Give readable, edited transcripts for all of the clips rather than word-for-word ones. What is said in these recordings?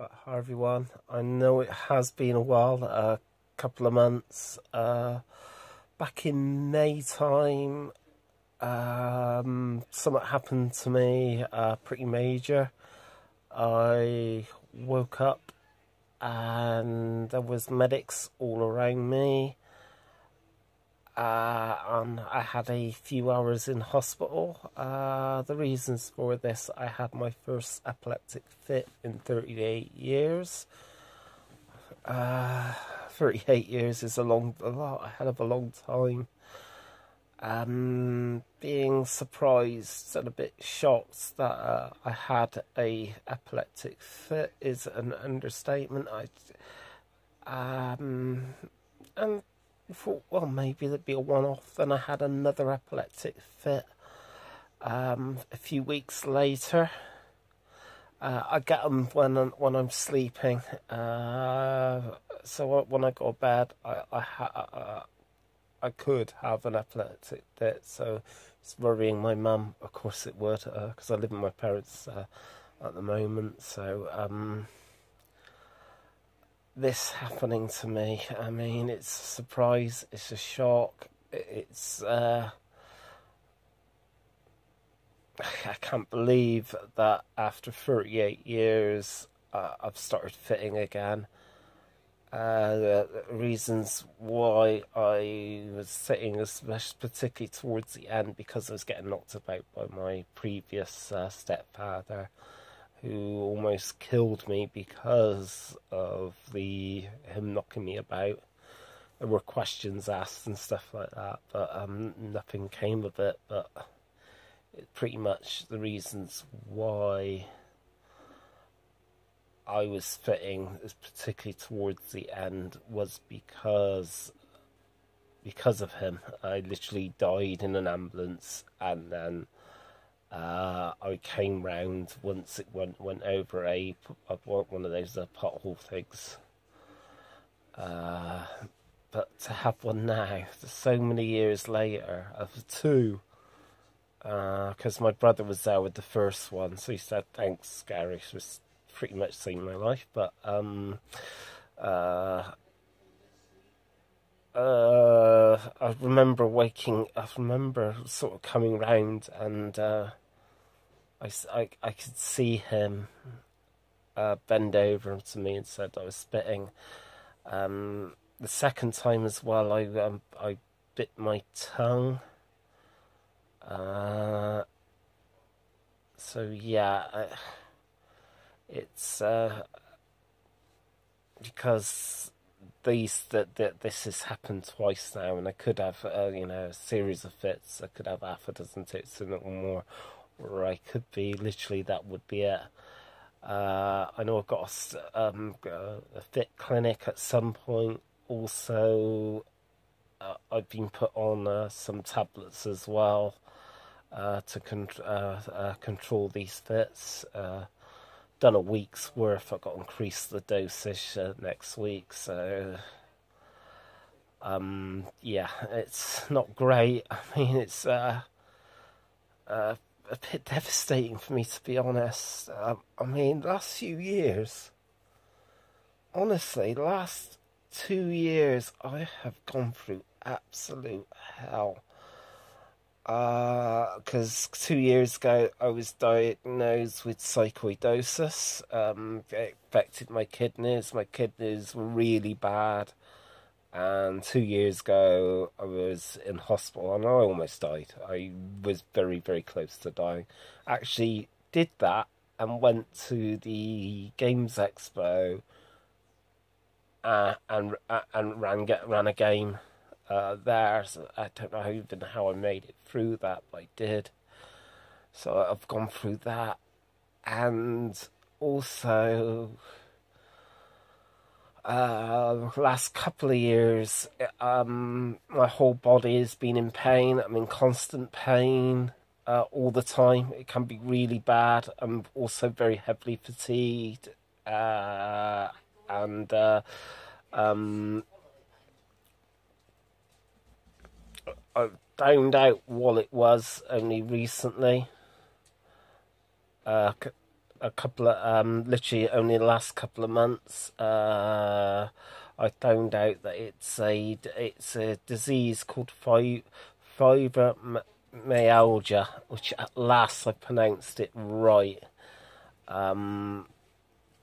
Hi everyone. I know it has been a while, a couple of months. Back in May time, something happened to me, pretty major. I woke up and there was medics all around me. And I had a few hours in hospital. The reasons for this: I had my first epileptic fit in 38 years. 38 years is a hell of a long time. Being surprised and a bit shocked that I had a epileptic fit is an understatement. And thought, well, maybe there'd be a one-off. Then I had another epileptic fit a few weeks later. I get them when I'm sleeping. So when I go to bed, I could have an epileptic fit. So it's worrying my mum. Of course it would, because I live with my parents at the moment. So this happening to me, I mean, it's a surprise, it's a shock, it's I can't believe that after 38 years I've started fitting again. The reasons why I was sitting, especially particularly towards the end, because I was getting knocked about by my previous stepfather, who almost killed me because of him knocking me about. There were questions asked and stuff like that, but nothing came of it. But pretty much the reasons why I was fitting, particularly towards the end, was because of him. I literally died in an ambulance, and then I came round once it went over one of those pothole things. But to have one now, so many years later, of two, because my brother was there with the first one, so he said, "Thanks, Gary," which was pretty much saving my life. But I remember sort of coming round, and I could see him bend over to me and said I was spitting. The second time as well, I bit my tongue. So yeah, it's because this has happened twice now, and I could have a series of fits. I could have half a dozen fits and more, or I could be literally, that would be it. I know I've got a fit clinic at some point. Also, I've been put on some tablets as well to control these fits. Done a week's worth. I've got to increase the dosage next week. So, yeah, it's not great. I mean, it's a bit devastating for me, to be honest. I mean, last few years, honestly, the last 2 years, I have gone through absolute hell. Because 2 years ago, I was diagnosed with sarcoidosis. It affected my kidneys. My kidneys were really bad. And 2 years ago, I was in hospital and I almost died. I was very, very close to dying. Actually, did that and went to the Games Expo and ran a game there. So I don't know even how I made it through that, but I did. So I've gone through that, and also last couple of years, my whole body has been in pain. I'm in constant pain all the time. It can be really bad. I'm also very heavily fatigued, and I found out what it was only recently, a couple of literally only the last couple of months, I found out that it's a disease called fibromyalgia, which at last I pronounced it right.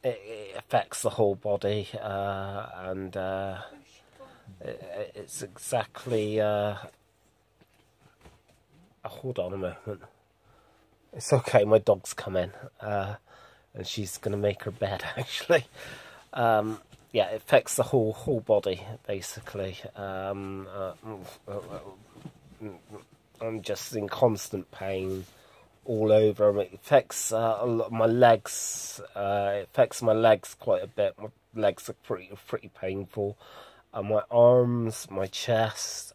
It affects the whole body, and it's exactly. Hold on a moment. It's okay. My dog's come in, and she's gonna make her bed. Actually, yeah, it affects the whole body basically. I'm just in constant pain all over. It affects a lot my legs. It affects my legs quite a bit. My legs are pretty painful. My arms, my chest.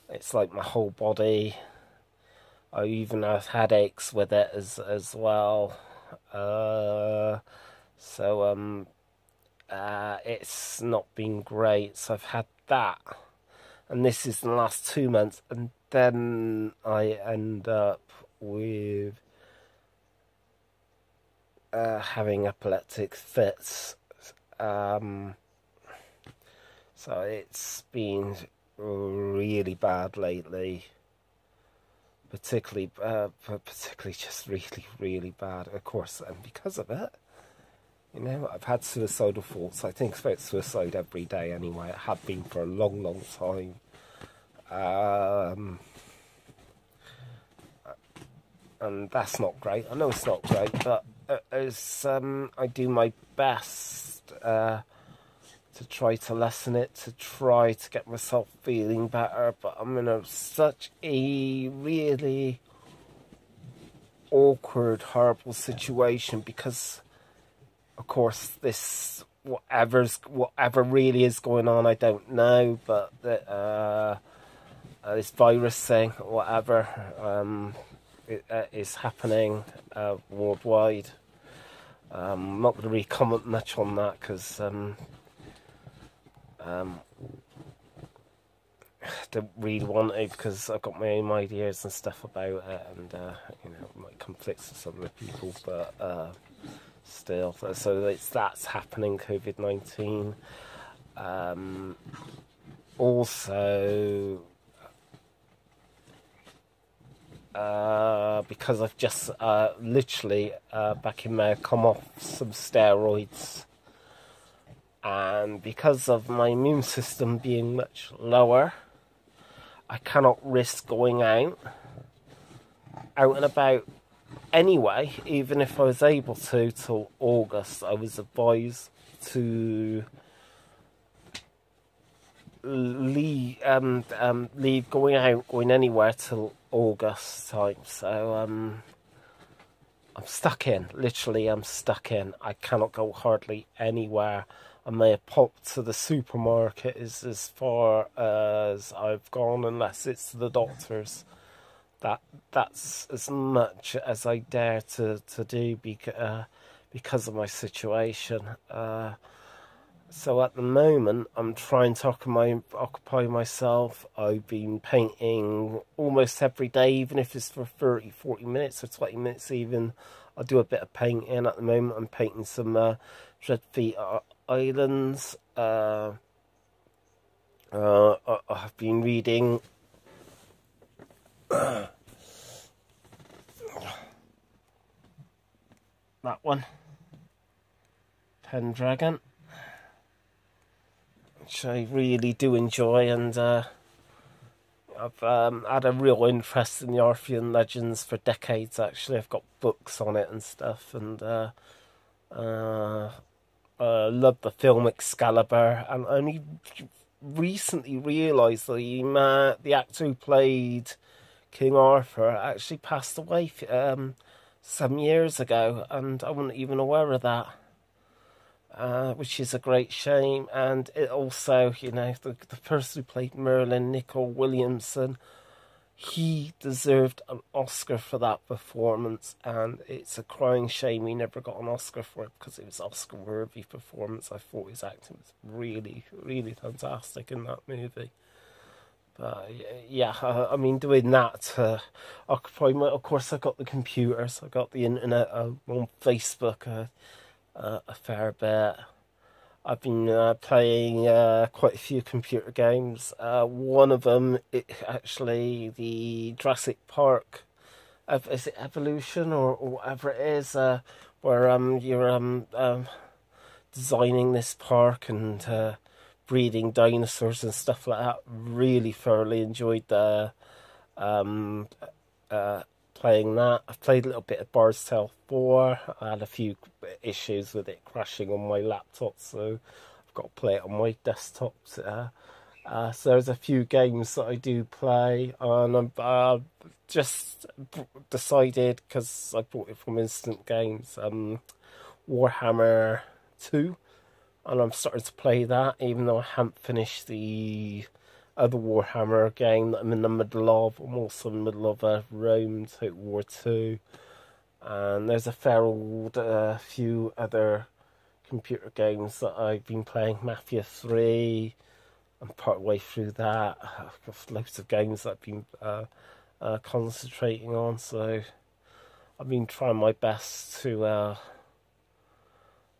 It's like my whole body. I even have headaches with it as well. It's not been great. So I've had that, and this is the last 2 months, and then I end up with having epileptic fits. So it's been really bad lately, particularly just really bad, of course, and because of it, I've had suicidal thoughts. I think about suicide every day anyway. I have been for a long time. And that's not great. I know it's not great, but as I do my best to try to lessen it, to try to get myself feeling better, but I'm in such a really awkward, horrible situation because, of course, this whatever really is going on, I don't know, but this virus thing, whatever, is happening worldwide. I'm not going to really comment much on that because I don't really want to, because I've got my own ideas and stuff about it, and it might conflict with some of the people, but still. So that's happening, COVID-19. Also, because I've just literally back in May come off some steroids, and because of my immune system being much lower, I cannot risk going out and about anyway, even if I was able to, till August. I was advised to leave going anywhere till August time. So I'm stuck in. Literally, I'm stuck in. I cannot go hardly anywhere. I may have popped to the supermarket is as far as I've gone, unless it's the doctor's. That's as much as I dare to do because of my situation. So at the moment, I'm trying to occupy myself. I've been painting almost every day, even if it's for 30, 40 minutes or 20 minutes even. I do a bit of painting at the moment. I'm painting some Dreadfleet Islands. I've been reading that one, Pendragon, which I really do enjoy, and I've had a real interest in the Arthurian legends for decades. Actually, I've got books on it and stuff, and love the film Excalibur, and I only recently realised the actor who played King Arthur actually passed away some years ago, and I wasn't even aware of that, which is a great shame. And it also, the person who played Merlin, Nicol Williamson, he deserved an Oscar for that performance, and it's a crying shame he never got an Oscar for it, because it was Oscar-worthy performance. I thought his acting was really, really fantastic in that movie. But yeah, I mean, doing that to occupy my. Of course, I got the computers, I got the internet, I'm on Facebook a fair bit. I've been playing quite a few computer games. One of them, actually, the Jurassic Park. Is it Evolution or whatever it is? Where you're designing this park and breeding dinosaurs and stuff like that. Really thoroughly enjoyed um, playing that. I've played a little bit of Bard's Tale 4. I had a few issues with it crashing on my laptop, so I've got to play it on my desktop. So there's a few games that I do play, and I've just decided, because I bought it from Instant Games, Warhammer 2, and I'm starting to play that, even though I haven't finished the other Warhammer game that I'm in the middle of. I'm also in the middle of Rome Total War 2, and there's a fair old few other computer games that I've been playing. Mafia 3, I'm part way through that. I've got loads of games that I've been concentrating on, so I've been trying my best to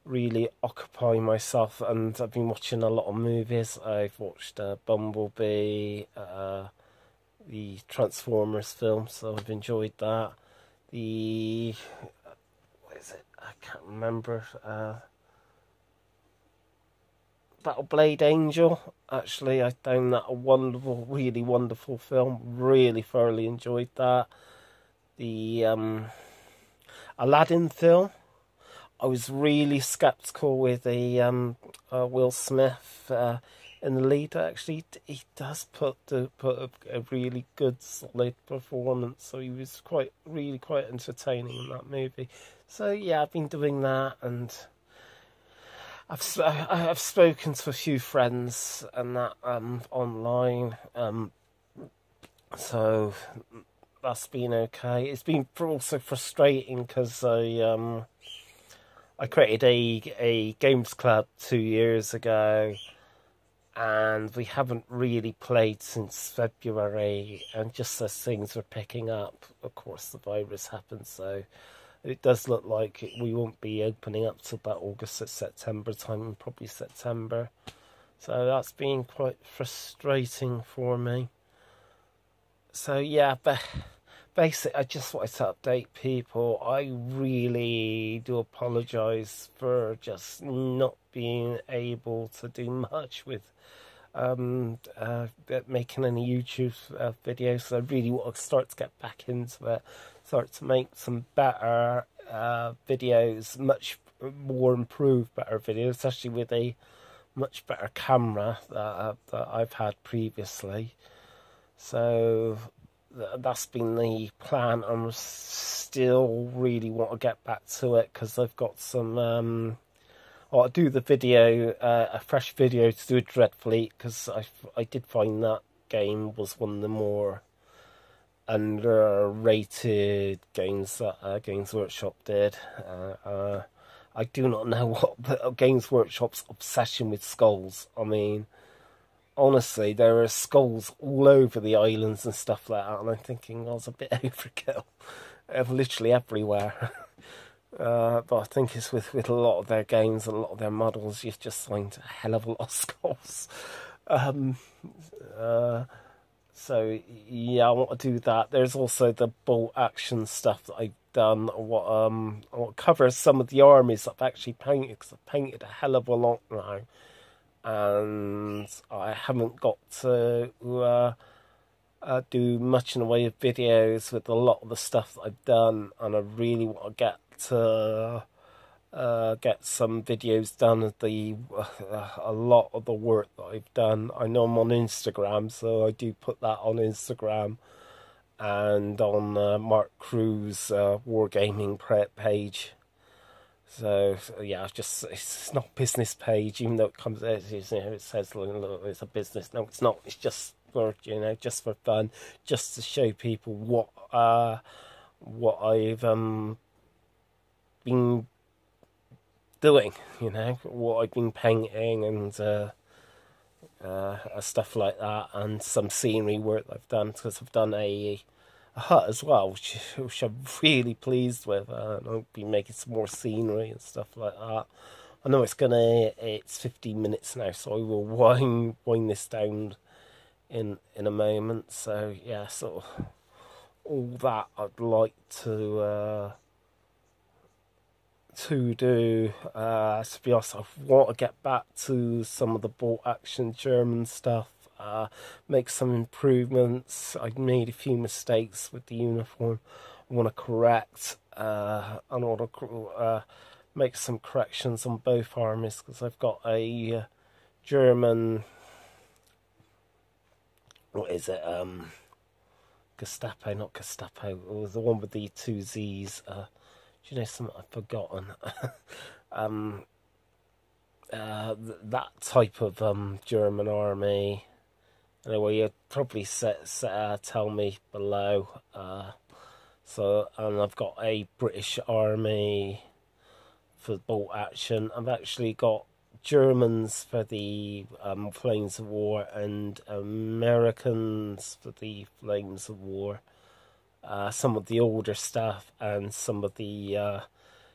really occupy myself, and I've been watching a lot of movies. I've watched Bumblebee, the Transformers film, so I've enjoyed that. What is it? I can't remember. Battleblade Angel. Actually, I found that a wonderful, really wonderful film. Really thoroughly enjoyed that. The Aladdin film. I was really sceptical with the Will Smith in the lead. Actually, he does put a really good, solid performance. So he was really quite entertaining in that movie. So yeah, I've been doing that, and I've spoken to a few friends and that online. So that's been okay. It's been also frustrating because I created a games club 2 years ago, and we haven't really played since February, and just as things were picking up, of course the virus happened, so it does look like we won't be opening up till about August or September time, probably September. So that's been quite frustrating for me. So yeah, but basically, I just wanted to update people. I really do apologise for just not being able to do much with making any YouTube videos. I really want to start to get back into it, start to make some better videos, much more improved, better videos, especially with a much better camera that I've had previously. So that's been the plan. I'm still really want to get back to it because I've got some. I'll do the video, a fresh video to do with Dreadfleet, because I did find that game was one of the more underrated games that Games Workshop did. I do not know what Games Workshop's obsession with skulls. I mean, honestly, there are skulls all over the islands and stuff like that, and I'm thinking that was a bit overkill. Literally everywhere. But I think it's with a lot of their games and a lot of their models, you've just find a hell of a lot of skulls. So yeah, I want to do that. There's also the bolt action stuff that I've done. I want to cover some of the armies that I've actually painted, because I've painted a hell of a lot now, and I haven't got to do much in the way of videos with a lot of the stuff that I've done, and I really want to get some videos done of a lot of the work that I've done. I know I'm on Instagram, so I do put that on Instagram and on Mark Crew's Wargaming page. So yeah, it's not a business page, even though it comes, it says it's a business. No, it's not. It's just for just for fun, just to show people what I've been doing, what I've been painting, and stuff like that, and some scenery work I've done, because I've done a hut as well, which I'm really pleased with. And I'll be making some more scenery and stuff like that. I know it's 15 minutes now, so I will wind this down in a moment. So yeah, sort of all that I'd like to do. To be honest, I want to get back to some of the bolt action German stuff. Make some improvements. I made a few mistakes with the uniform. I want to correct. I want to make some corrections on both armies, because I've got a German. What is it? Gestapo, not Gestapo. It was the one with the two Z's. Do you know something I've forgotten? That type of German army. Anyway, you'll probably tell me below. And I've got a British army for bolt action. I've actually got Germans for the Flames of War, and Americans for the Flames of War. Some of the older stuff and some of the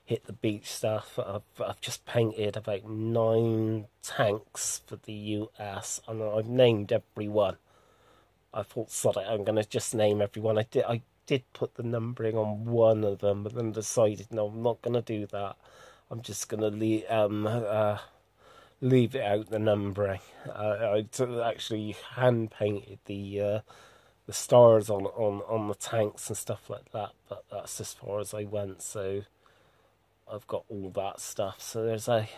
hit the beach stuff. I've just painted about 9 tanks for the US, and I've named every one. I thought, sod it, I'm gonna just name everyone. I did put the numbering on one of them, but then decided, no, I'm not gonna do that. I'm just gonna leave it out, the numbering. I actually hand painted the stars on the tanks and stuff like that, but that's as far as I went. So I've got all that stuff. So there's a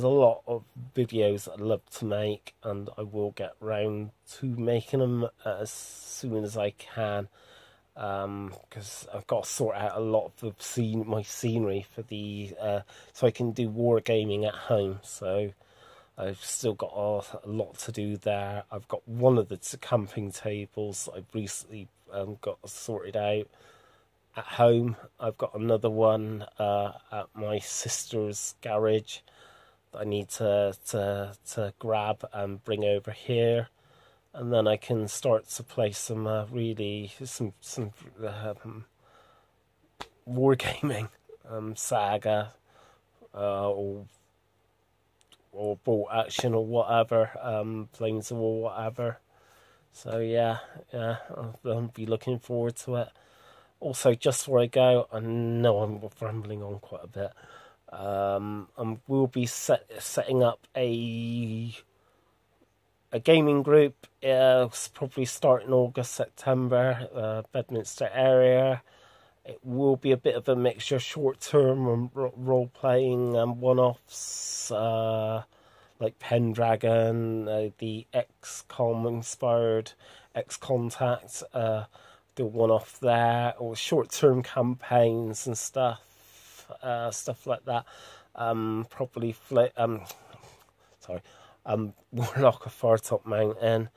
lot of videos that I'd love to make, and I will get round to making them as soon as I can, because I've got to sort out a lot of my scenery for the so I can do wargaming at home. So I've still got a lot to do there. I've got one of the camping tables that I've recently got sorted out at home. I've got another one at my sister's garage that I need to grab and bring over here, and then I can start to play some wargaming, Saga, or bolt action or whatever, Flames of War, whatever. So yeah, I'll be looking forward to it. Also, just before I go, I know I'm rambling on quite a bit. We'll be setting up a gaming group. Probably start in August, September. Bedminster area. It will be a bit of a mixture, short-term role-playing one-offs, like Pendragon, the XCOM-inspired X-Contact, do one-off there, or short-term campaigns and stuff like that. Probably Warlock of Fartop Mountain,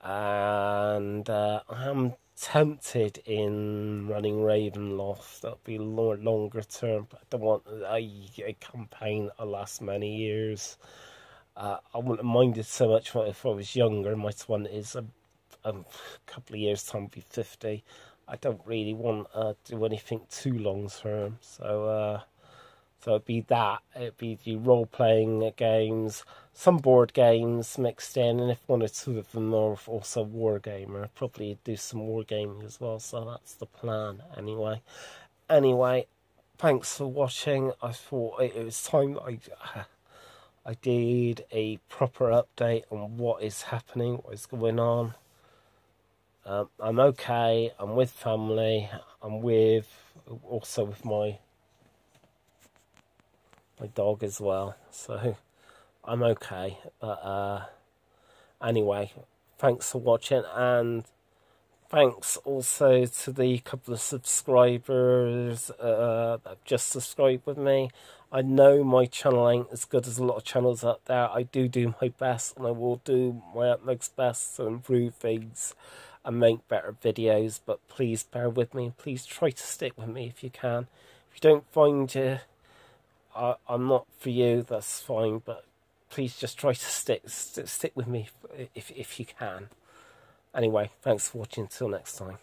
and I'm tempted in running Ravenloft. That'll be longer term, but I don't want a campaign that last many years. I wouldn't have minded so much if I was younger. My one is a couple of years time, I'll be 50. I don't really want to do anything too long term, so it'd be that. It'd be the role-playing games, some board games mixed in, and if one or two of them are also wargamer, I'd probably do some wargaming as well, so that's the plan anyway. Anyway, thanks for watching. I thought it was time that I did a proper update on what is happening, what is going on. I'm okay, I'm with family, I'm also with my dog as well, so I'm okay. But anyway, thanks for watching, and thanks also to the couple of subscribers that have just subscribed with me. I know my channel ain't as good as a lot of channels out there. I do my best, and I will do my utmost best to improve things and make better videos, but please bear with me, and please try to stick with me if you can. If you don't find I'm not for you, that's fine, but please just try to stick with me if you can. Anyway, thanks for watching. Until next time.